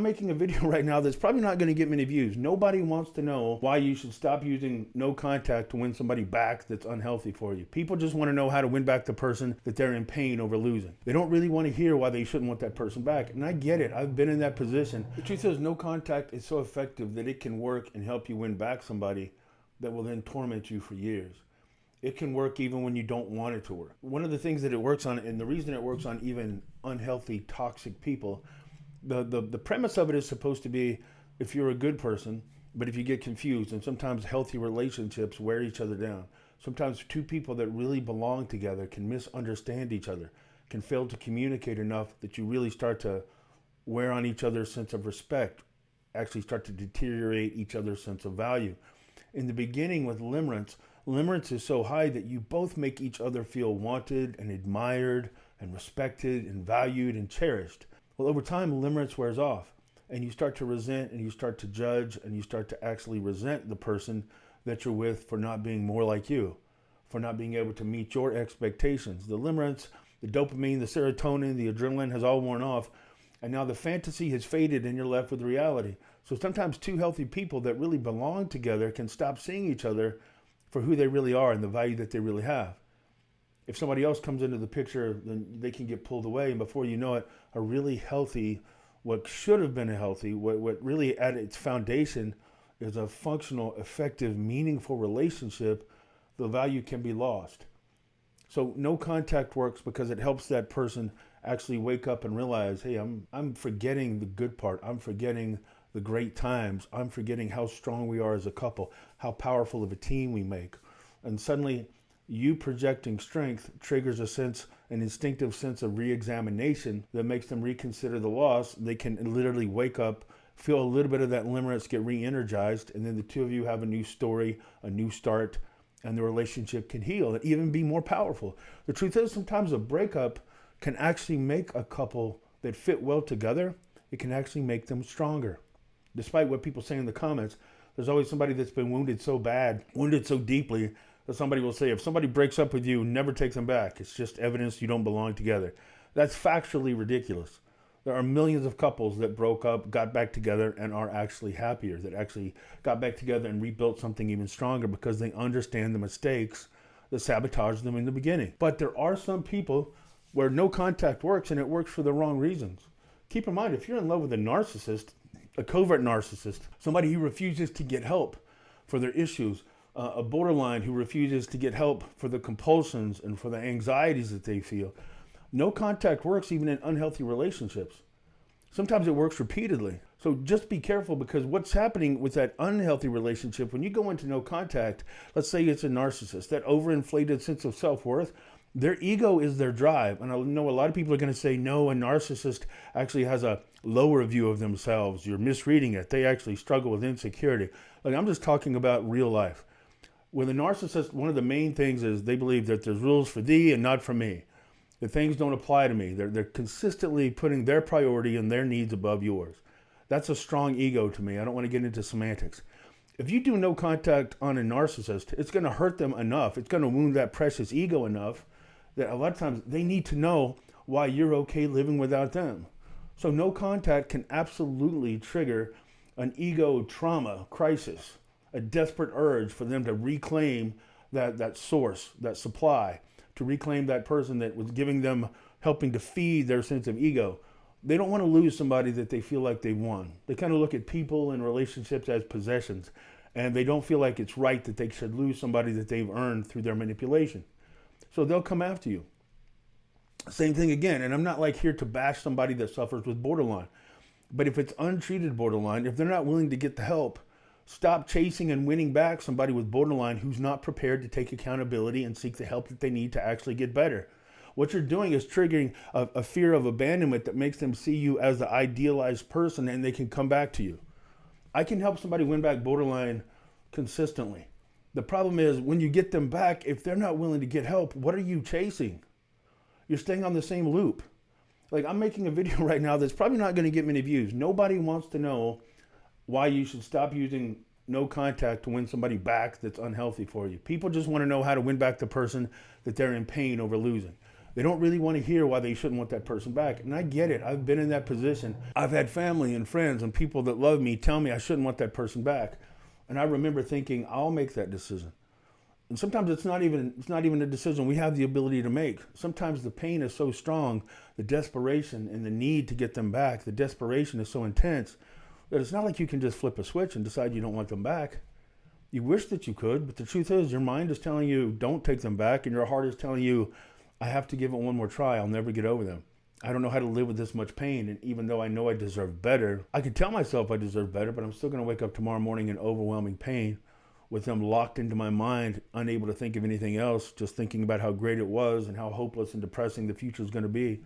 I'm making a video right now that's probably not going to get many views. Nobody wants to know why you should stop using no contact to win somebody back that's unhealthy for you. People just want to know how to win back the person that they're in pain over losing. They don't really want to hear why they shouldn't want that person back. And I get it. I've been in that position. The truth is, no contact is so effective that it can work and help you win back somebody that will then torment you for years. It can work even when you don't want it to work. One of the things that it works on, and the reason it works on even unhealthy, toxic people, the premise of it is supposed to be, if you're a good person, but if you get confused, and sometimes healthy relationships wear each other down. Sometimes two people that really belong together can misunderstand each other, can fail to communicate enough that you really start to wear on each other's sense of respect, actually start to deteriorate each other's sense of value. In the beginning with limerence is so high that you both make each other feel wanted and admired and respected and valued and cherished. Well, over time, limerence wears off, and you start to resent and you start to judge and you start to actually resent the person that you're with for not being more like you, for not being able to meet your expectations. The limerence, the dopamine, the serotonin, the adrenaline has all worn off, and now the fantasy has faded and you're left with reality. So sometimes two healthy people that really belong together can stop seeing each other for who they really are and the value that they really have. If somebody else comes into the picture, then they can get pulled away, and before you know it, a really healthy, what should have been a healthy, what really at its foundation is a functional, effective, meaningful relationship, the value can be lost. So no contact works because it helps that person actually wake up and realize, hey, I'm forgetting the good part. I'm forgetting the great times. I'm forgetting how strong we are as a couple, how powerful of a team we make. And suddenly, you projecting strength triggers an instinctive sense of re-examination that makes them reconsider the loss. They can literally wake up, feel a little bit of that limerence get re-energized, and then the two of you have a new story, a new start, and the relationship can heal and even be more powerful. The truth is, sometimes a breakup can actually make a couple that fit well together, it can actually make them stronger. Despite what people say in the comments, there's always somebody that's been wounded so bad, wounded so deeply, that somebody will say, if somebody breaks up with you, never take them back. It's just evidence you don't belong together. That's factually ridiculous. There are millions of couples that broke up, got back together, and are actually happier, that actually got back together and rebuilt something even stronger because they understand the mistakes that sabotaged them in the beginning. But there are some people where no contact works, and it works for the wrong reasons. Keep in mind, if you're in love with a narcissist, a covert narcissist, somebody who refuses to get help for their issues, a borderline who refuses to get help for the compulsions and for the anxieties that they feel. No contact works even in unhealthy relationships. Sometimes it works repeatedly. So just be careful, because what's happening with that unhealthy relationship, when you go into no contact, let's say it's a narcissist, that overinflated sense of self-worth, their ego is their drive. And I know a lot of people are going to say, no, a narcissist actually has a lower view of themselves. You're misreading it. They actually struggle with insecurity. Like, I'm just talking about real life. With a narcissist, one of the main things is they believe that there's rules for thee and not for me. That things don't apply to me. They're consistently putting their priority and their needs above yours. That's a strong ego to me. I don't want to get into semantics. If you do no contact on a narcissist, it's going to hurt them enough. It's going to wound that precious ego enough that a lot of times they need to know why you're okay living without them. So no contact can absolutely trigger an ego trauma crisis, a desperate urge for them to reclaim that source, that supply, to reclaim that person that was giving them, helping to feed their sense of ego. They don't want to lose somebody that they feel like they won. They kind of look at people and relationships as possessions, and they don't feel like it's right that they should lose somebody that they've earned through their manipulation. So they'll come after you. Same thing again, and I'm not like here to bash somebody that suffers with borderline, but if it's untreated borderline, if they're not willing to get the help, stop chasing and winning back somebody with borderline who's not prepared to take accountability and seek the help that they need to actually get better. What you're doing is triggering a fear of abandonment that makes them see you as the idealized person, and they can come back to you. I can help somebody win back borderline consistently. The problem is when you get them back, if they're not willing to get help, what are you chasing? You're staying on the same loop. Like, I'm making a video right now that's probably not going to get many views. Nobody wants to know why you should stop using no contact to win somebody back that's unhealthy for you. People just want to know how to win back the person that they're in pain over losing. They don't really want to hear why they shouldn't want that person back. And I get it. I've been in that position. I've had family and friends and people that love me tell me I shouldn't want that person back. And I remember thinking, I'll make that decision. And sometimes it's not even a decision we have the ability to make. Sometimes the pain is so strong, the desperation and the need to get them back, the desperation is so intense that it's not like you can just flip a switch and decide you don't want them back. You wish that you could, but the truth is your mind is telling you don't take them back, and your heart is telling you I have to give it one more try. I'll never get over them. I don't know how to live with this much pain, and even though I know I deserve better, I can tell myself I deserve better, but I'm still going to wake up tomorrow morning in overwhelming pain with them locked into my mind, unable to think of anything else, just thinking about how great it was and how hopeless and depressing the future is going to be.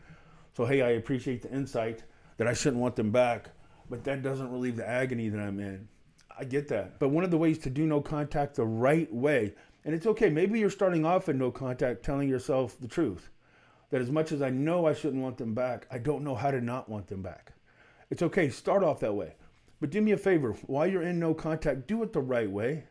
So, hey, I appreciate the insight that I shouldn't want them back, but that doesn't relieve the agony that I'm in. I get that. But one of the ways to do no contact the right way, and it's okay, maybe you're starting off in no contact telling yourself the truth, that as much as I know I shouldn't want them back, I don't know how to not want them back. It's okay, start off that way. But do me a favor, while you're in no contact, do it the right way.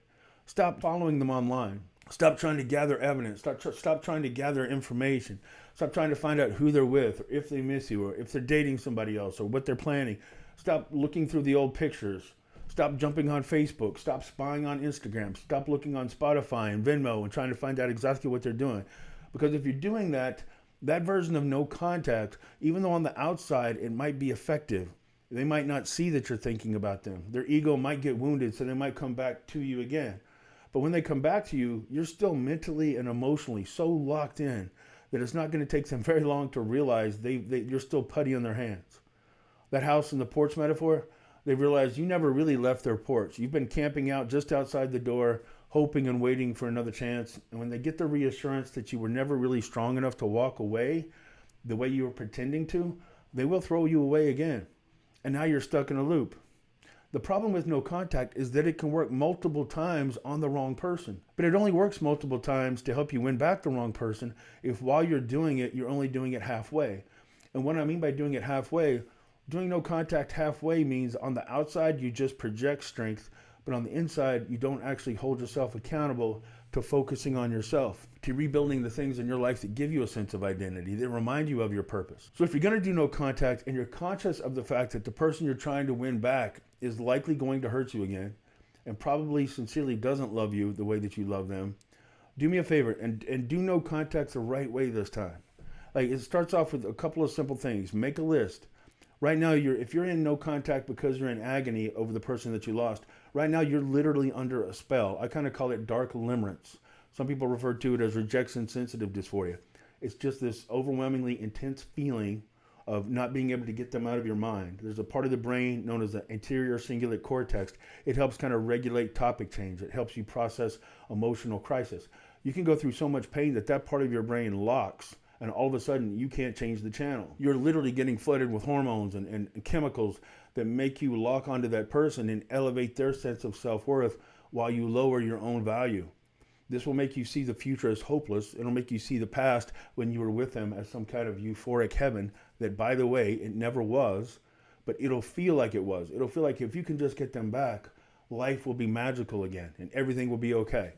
Stop following them online. Stop trying to gather evidence. Stop trying to gather information. Stop trying to find out who they're with, or if they miss you, or if they're dating somebody else, or what they're planning. Stop looking through the old pictures. Stop jumping on Facebook. Stop spying on Instagram. Stop looking on Spotify and Venmo and trying to find out exactly what they're doing. Because if you're doing that, that version of no contact, even though on the outside it might be effective, they might not see that you're thinking about them. Their ego might get wounded, so they might come back to you again. But when they come back to you, you're still mentally and emotionally so locked in that it's not going to take them very long to realize you're still putty on their hands. That house and the porch metaphor, they realize you never really left their porch. You've been camping out just outside the door, hoping and waiting for another chance. And when they get the reassurance that you were never really strong enough to walk away the way you were pretending to, they will throw you away again. And now you're stuck in a loop. The problem with no contact is that it can work multiple times on the wrong person. But it only works multiple times to help you win back the wrong person if while you're doing it, you're only doing it halfway. And what I mean by doing it halfway, doing no contact halfway means on the outside, you just project strength, but on the inside, you don't actually hold yourself accountable to focusing on yourself, to rebuilding the things in your life that give you a sense of identity, that remind you of your purpose. So if you're going to do no contact and you're conscious of the fact that the person you're trying to win back is likely going to hurt you again and probably sincerely doesn't love you the way that you love them, do me a favor and do no contact the right way this time. Like, it starts off with a couple of simple things. Make a list. Right now, if you're in no contact because you're in agony over the person that you lost, right now you're literally under a spell. I kind of call it dark limerence. Some people refer to it as rejection sensitive dysphoria. It's just this overwhelmingly intense feeling of not being able to get them out of your mind. There's a part of the brain known as the anterior cingulate cortex. It helps kind of regulate topic change. It helps you process emotional crisis. You can go through so much pain that part of your brain locks, and all of a sudden you can't change the channel. You're literally getting flooded with hormones and chemicals that make you lock onto that person and elevate their sense of self-worth while you lower your own value. This will make you see the future as hopeless. It'll make you see the past when you were with them as some kind of euphoric heaven that, by the way, it never was, but it'll feel like it was. It'll feel like if you can just get them back, life will be magical again and everything will be okay.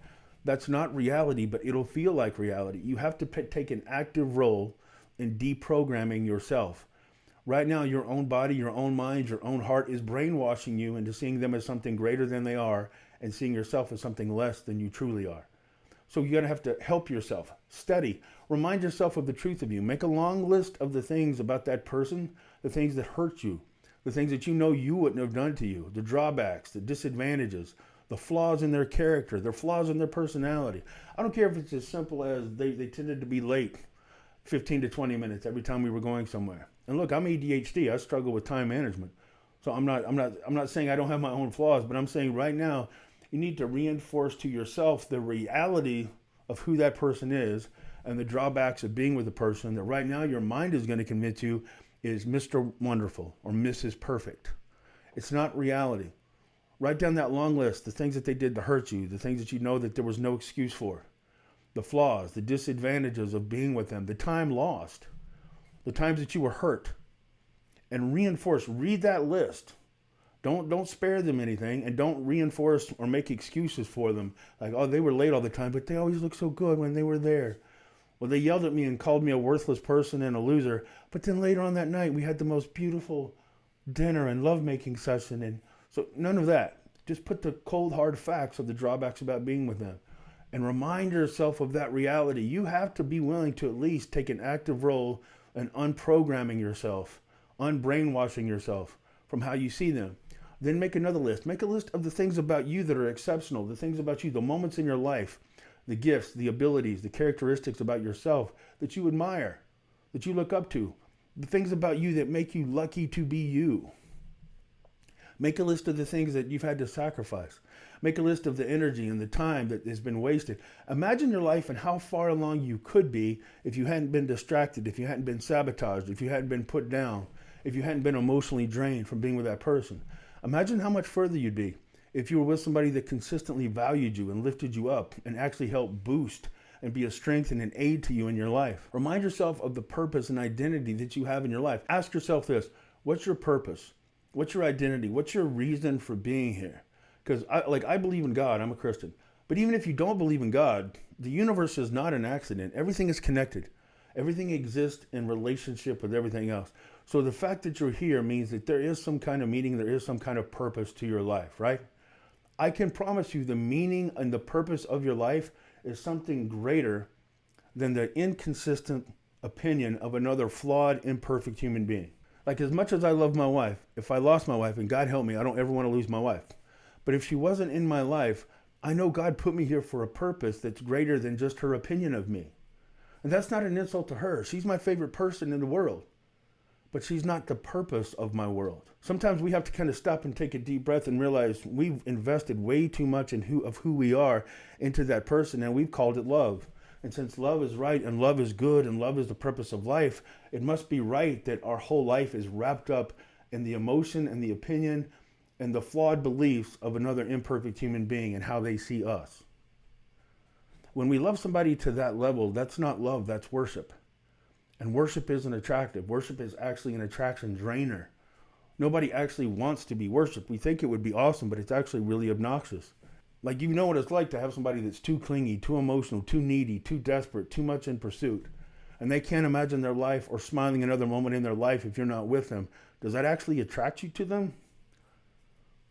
That's not reality, but it'll feel like reality. You have to take an active role in deprogramming yourself. Right now, your own body, your own mind, your own heart is brainwashing you into seeing them as something greater than they are and seeing yourself as something less than you truly are. So you're going to have to help yourself, study, remind yourself of the truth of you. Make a long list of the things about that person, the things that hurt you, the things that you know you wouldn't have done to you, the drawbacks, the disadvantages, the flaws in their character, their flaws in their personality. I don't care if it's as simple as they tended to be late 15 to 20 minutes every time we were going somewhere. And look, I'm ADHD. I struggle with time management. So I'm not saying I don't have my own flaws, but I'm saying right now you need to reinforce to yourself the reality of who that person is and the drawbacks of being with a person that right now your mind is going to convince you is Mr. Wonderful or Mrs. Perfect. It's not reality. Write down that long list, the things that they did to hurt you, the things that you know that there was no excuse for, the flaws, the disadvantages of being with them, the time lost, the times that you were hurt, and reinforce. Read that list. Don't spare them anything, and don't reinforce or make excuses for them. Like, oh, they were late all the time, but they always look so good when they were there. Well, they yelled at me and called me a worthless person and a loser. But then later on that night, we had the most beautiful dinner and lovemaking session. And so none of that. Just put the cold, hard facts of the drawbacks about being with them and remind yourself of that reality. You have to be willing to at least take an active role in unprogramming yourself, unbrainwashing yourself from how you see them. Then make another list. Make a list of the things about you that are exceptional, the things about you, the moments in your life, the gifts, the abilities, the characteristics about yourself that you admire, that you look up to, the things about you that make you lucky to be you. Make a list of the things that you've had to sacrifice. Make a list of the energy and the time that has been wasted. Imagine your life and how far along you could be if you hadn't been distracted, if you hadn't been sabotaged, if you hadn't been put down, if you hadn't been emotionally drained from being with that person. Imagine how much further you'd be if you were with somebody that consistently valued you and lifted you up and actually helped boost and be a strength and an aid to you in your life. Remind yourself of the purpose and identity that you have in your life. Ask yourself this: what's your purpose? What's your identity? What's your reason for being here? Because I believe in God. I'm a Christian. But even if you don't believe in God, the universe is not an accident. Everything is connected. Everything exists in relationship with everything else. So the fact that you're here means that there is some kind of meaning, there is some kind of purpose to your life, right? I can promise you the meaning and the purpose of your life is something greater than the inconsistent opinion of another flawed, imperfect human being. Like, as much as I love my wife, if I lost my wife, and God help me, I don't ever want to lose my wife. But if she wasn't in my life, I know God put me here for a purpose that's greater than just her opinion of me. And that's not an insult to her. She's my favorite person in the world. But she's not the purpose of my world. Sometimes we have to kind of stop and take a deep breath and realize we've invested way too much in who we are into that person, and we've called it love. And since love is right and love is good and love is the purpose of life, it must be right that our whole life is wrapped up in the emotion and the opinion and the flawed beliefs of another imperfect human being and how they see us. When we love somebody to that level, that's not love, that's worship. And worship isn't attractive. Worship is actually an attraction drainer. Nobody actually wants to be worshiped. We think it would be awesome, but it's actually really obnoxious. Like, you know what it's like to have somebody that's too clingy, too emotional, too needy, too desperate, too much in pursuit. And they can't imagine their life or smiling another moment in their life if you're not with them. Does that actually attract you to them?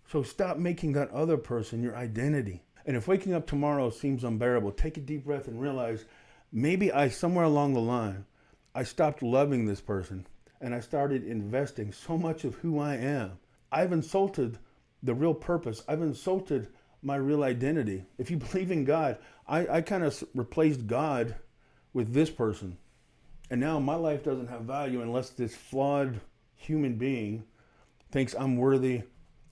So stop making that other person your identity. And if waking up tomorrow seems unbearable, take a deep breath and realize maybe somewhere along the line, I stopped loving this person and I started investing so much of who I am. I've insulted the real purpose. I've insulted my real identity. If you believe in God, I kind of replaced God with this person. And now my life doesn't have value unless this flawed human being thinks I'm worthy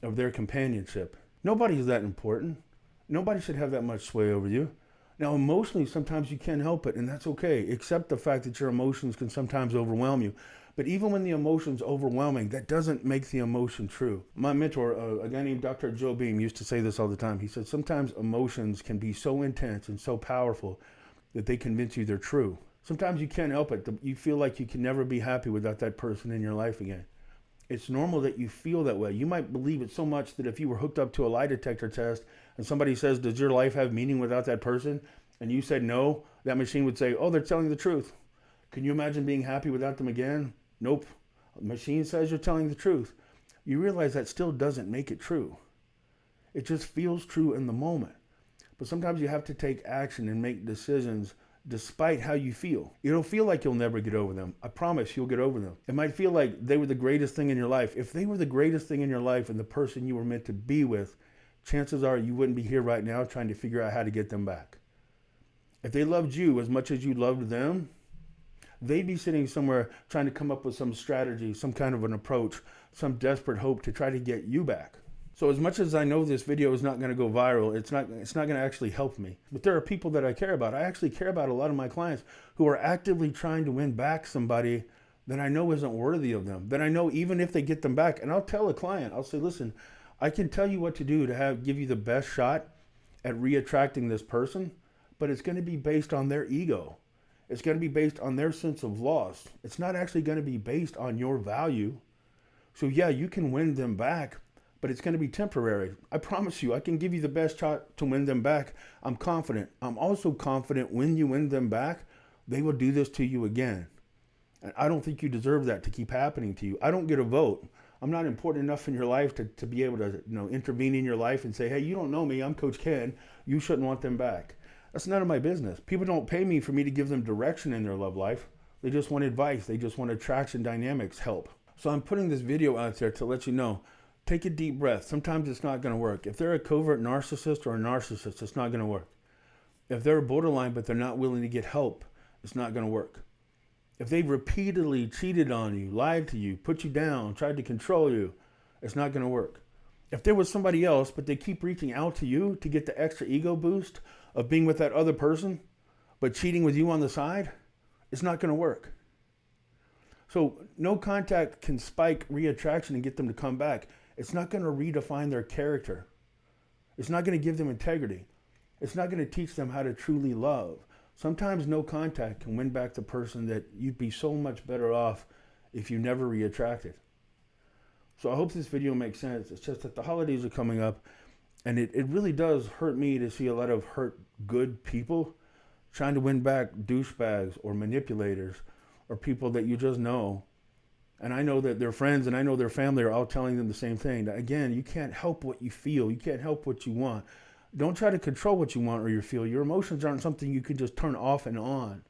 of their companionship. Nobody is that important. Nobody should have that much sway over you. Now, emotionally, sometimes you can't help it, and that's okay. Accept the fact that your emotions can sometimes overwhelm you. But even when the emotion's overwhelming, that doesn't make the emotion true. My mentor, a guy named Dr. Joe Beam, used to say this all the time. He said, sometimes emotions can be so intense and so powerful that they convince you they're true. Sometimes you can't help it. You feel like you can never be happy without that person in your life again. It's normal that you feel that way. You might believe it so much that if you were hooked up to a lie detector test and somebody says, does your life have meaning without that person? And you said no, that machine would say, oh, they're telling the truth. Can you imagine being happy without them again? Nope. The machine says you're telling the truth. You realize that still doesn't make it true. It just feels true in the moment. But sometimes you have to take action and make decisions despite how you feel. It'll feel like you'll never get over them. I promise you'll get over them. It might feel like they were the greatest thing in your life. If they were the greatest thing in your life and the person you were meant to be with, chances are you wouldn't be here right now trying to figure out how to get them back. If they loved you as much as you loved them, they'd be sitting somewhere trying to come up with some strategy, some kind of an approach, some desperate hope to try to get you back. So as much as I know this video is not going to go viral, it's not going to actually help me. But there are people that I care about. I actually care about a lot of my clients who are actively trying to win back somebody that I know isn't worthy of them, that I know even if they get them back. And I'll tell a client, I'll say, listen, I can tell you what to do to give you the best shot at reattracting this person, but it's going to be based on their ego. It's going to be based on their sense of loss. It's not actually going to be based on your value. So yeah, you can win them back, but it's going to be temporary. I promise you, I can give you the best shot to win them back. I'm confident. I'm also confident when you win them back, they will do this to you again. And I don't think you deserve that to keep happening to you. I don't get a vote. I'm not important enough in your life to be able to, intervene in your life and say, hey, you don't know me. I'm Coach Ken. You shouldn't want them back. That's none of my business. People don't pay me for me to give them direction in their love life. They just want advice. They just want attraction dynamics help. So I'm putting this video out there to let you know, take a deep breath. Sometimes it's not going to work. If they're a covert narcissist or a narcissist, it's not going to work. If they're borderline but they're not willing to get help, it's not going to work. If they've repeatedly cheated on you, lied to you, put you down, tried to control you, it's not going to work. If there was somebody else, but they keep reaching out to you to get the extra ego boost of being with that other person, but cheating with you on the side, it's not going to work. So no contact can spike reattraction and get them to come back. It's not going to redefine their character. It's not going to give them integrity. It's not going to teach them how to truly love. Sometimes no contact can win back the person that you'd be so much better off if you never reattracted. So I hope this video makes sense. It's just that the holidays are coming up, and it really does hurt me to see a lot of hurt good people trying to win back douchebags or manipulators or people that you just know. And I know that their friends and I know their family are all telling them the same thing. That, again, you can't help what you feel. You can't help what you want. Don't try to control what you want or you feel. Your emotions aren't something you can just turn off and on.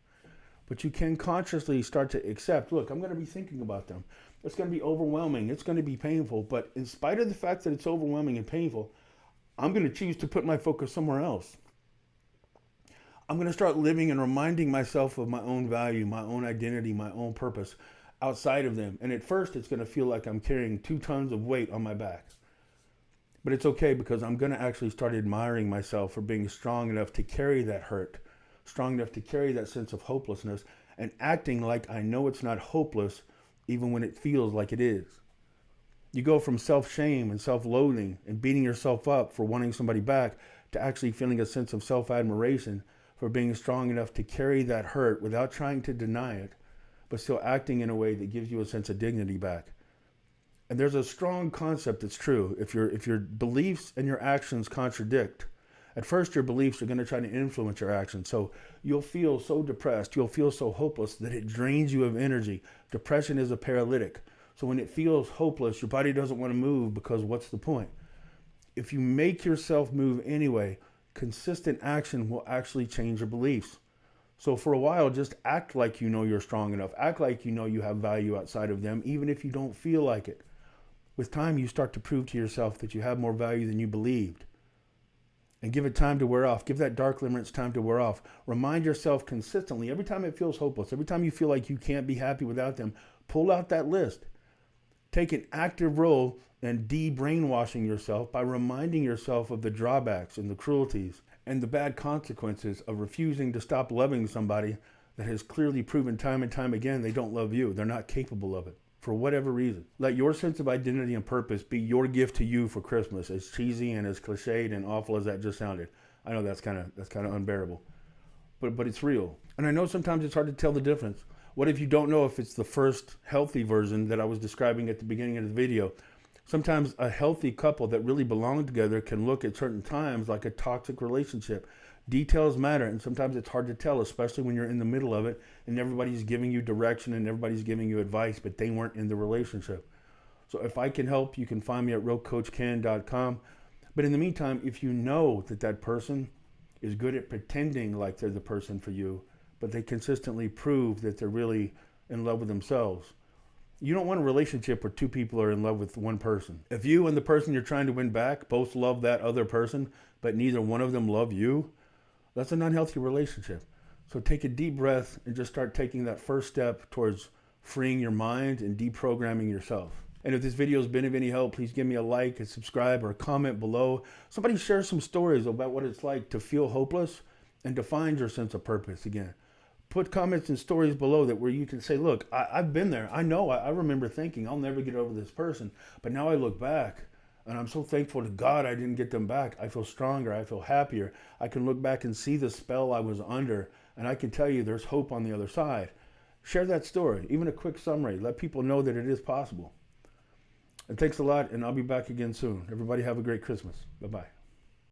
But you can consciously start to accept, look, I'm going to be thinking about them. It's going to be overwhelming. It's going to be painful. But in spite of the fact that it's overwhelming and painful, I'm going to choose to put my focus somewhere else. I'm going to start living and reminding myself of my own value, my own identity, my own purpose outside of them. And at first, it's going to feel like I'm carrying 2 tons of weight on my back. But it's okay, because I'm going to actually start admiring myself for being strong enough to carry that hurt, strong enough to carry that sense of hopelessness, and acting like I know it's not hopeless even when it feels like it is. You go from self-shame and self-loathing and beating yourself up for wanting somebody back to actually feeling a sense of self-admiration for being strong enough to carry that hurt without trying to deny it, but still acting in a way that gives you a sense of dignity back. And there's a strong concept that's true. If your beliefs and your actions contradict, at first your beliefs are going to try to influence your actions. So you'll feel so depressed, you'll feel so hopeless that it drains you of energy. Depression is a paralytic. So when it feels hopeless, your body doesn't want to move, because what's the point? If you make yourself move anyway, consistent action will actually change your beliefs. So for a while, just act like you know you're strong enough. Act like you know you have value outside of them, even if you don't feel like it. With time, you start to prove to yourself that you have more value than you believed. And give it time to wear off. Give that dark limerence time to wear off. Remind yourself consistently, every time it feels hopeless, every time you feel like you can't be happy without them, pull out that list. Take an active role in de-brainwashing yourself by reminding yourself of the drawbacks and the cruelties and the bad consequences of refusing to stop loving somebody that has clearly proven time and time again they don't love you. They're not capable of it. For whatever reason. Let your sense of identity and purpose be your gift to you for Christmas, as cheesy and as cliched and awful as that just sounded. I know that's kind of unbearable, but it's real. And I know sometimes it's hard to tell the difference. What if you don't know if it's the first healthy version that I was describing at the beginning of the video? Sometimes a healthy couple that really belong together can look at certain times like a toxic relationship. Details matter, and sometimes it's hard to tell, especially when you're in the middle of it and everybody's giving you direction and everybody's giving you advice, but they weren't in the relationship. So if I can help, you can find me at realcoachken.com. But in the meantime, if you know that that person is good at pretending like they're the person for you, but they consistently prove that they're really in love with themselves, you don't want a relationship where 2 people are in love with one person. If you and the person you're trying to win back both love that other person, but neither one of them love you, that's an unhealthy relationship. So take a deep breath and just start taking that first step towards freeing your mind and deprogramming yourself. And if this video has been of any help, please give me a like, a subscribe, or a comment below. Somebody share some stories about what it's like to feel hopeless and to find your sense of purpose again. Put comments and stories below that where you can say, look, I've been there. I know, I remember thinking I'll never get over this person. But now I look back and I'm so thankful to God I didn't get them back. I feel stronger. I feel happier. I can look back and see the spell I was under. And I can tell you there's hope on the other side. Share that story, even a quick summary. Let people know that it is possible. And thanks a lot, and I'll be back again soon. Everybody have a great Christmas. Bye-bye.